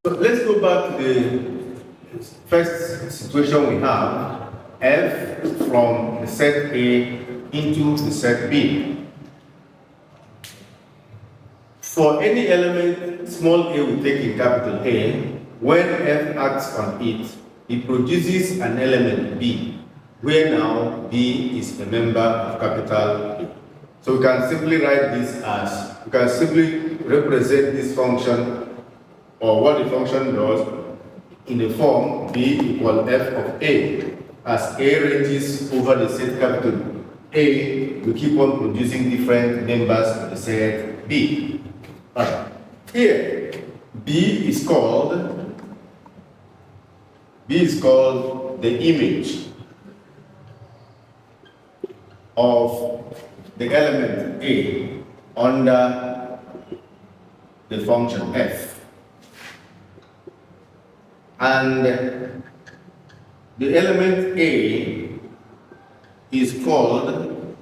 So let's go back to the first situation we have, f from the set A into the set B. For any element small a we take in capital A, when f acts on it, it produces an element B, where now B is a member of capital B. So we can simply write this as, we can simply represent this function, or what the function does, in the form B equal f of A. As A ranges over the set capital A, we keep on producing different members of the set B. Alright. Here, B is called the image of the element A under the function f. And the element A is called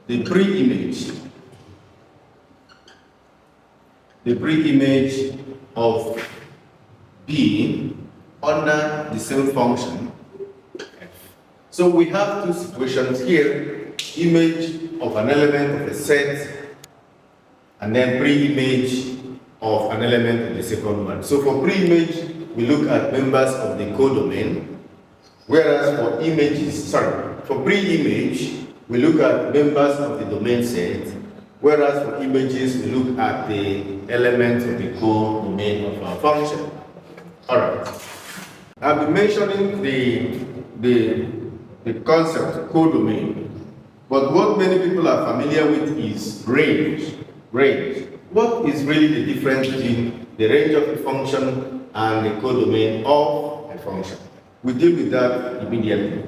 the pre-image. The pre-image of B under the same function f. So we have two situations here, image of an element of a set, and then pre-image of an element of the second one. So for pre-image, we look at members of the codomain, whereas for for pre-image, we look at members of the domain set, whereas for images, we look at the elements of the codomain of our function. Alright. I've been mentioning the concept of codomain, but what many people are familiar with is range. What is really the difference between the range of a function and the codomain of a function? We deal with that immediately.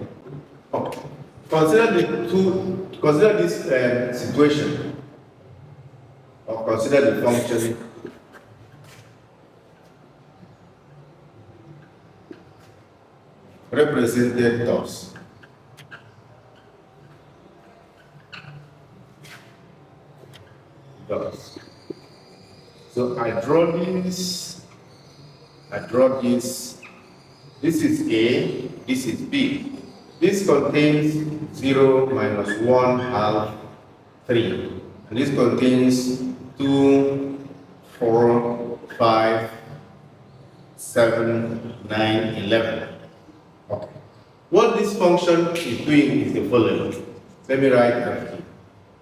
Okay. Consider this situation, or consider the function represented thus. So I draw this, this is A, this is B. This contains 0, minus 1, half, 3. And this contains 2, 4, 5, 7, 9, 11. Okay. What this function is doing is the following. Let me write that here.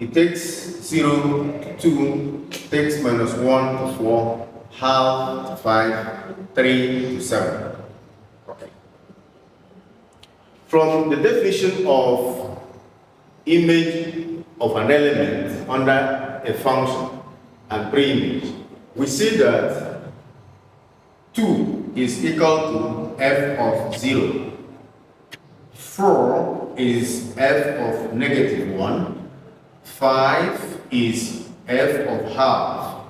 It takes 0 to 2, takes minus 1 to 4, half to 5, 3 to 7. Okay. From the definition of image of an element under a function and pre-image, we see that 2 is equal to f of 0. 4 is f of negative 1. 5 is f of half,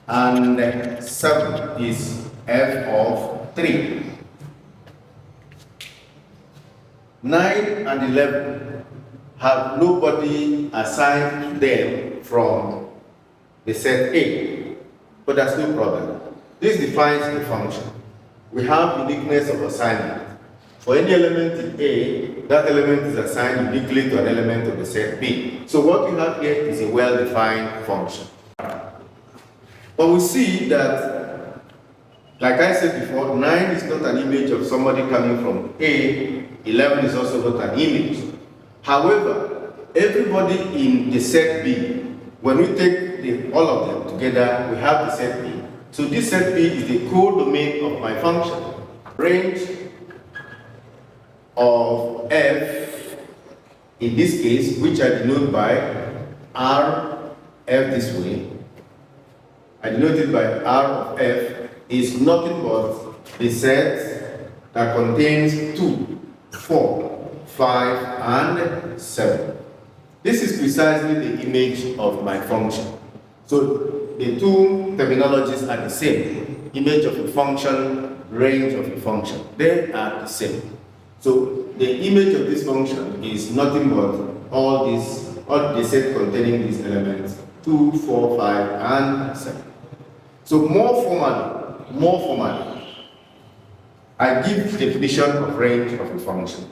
and 7 is f of 3. 9 and 11 have nobody assigned to them from the set A, but that's no problem. This defines the function. We have uniqueness of assignment. For any element in A, that element is assigned uniquely to an element of the set B. So what we have here is a well-defined function. But we see that, like I said before, 9 is not an image of somebody coming from A, 11 is also not an image. However, everybody in the set B, when we take all of them together, we have the set B. So this set B is the codomain of my function. Range of f, in this case, which I denote by R, F this way, I denote it by R of f, is nothing but the set that contains 2, 4, 5, and 7. This is precisely the image of my function. So the two terminologies are the same. Image of a function, range of a function. They are the same. So the image of this function is nothing but all the set containing these elements, 2, 4, 5, and 7. So more formally, I give the definition of range of a function.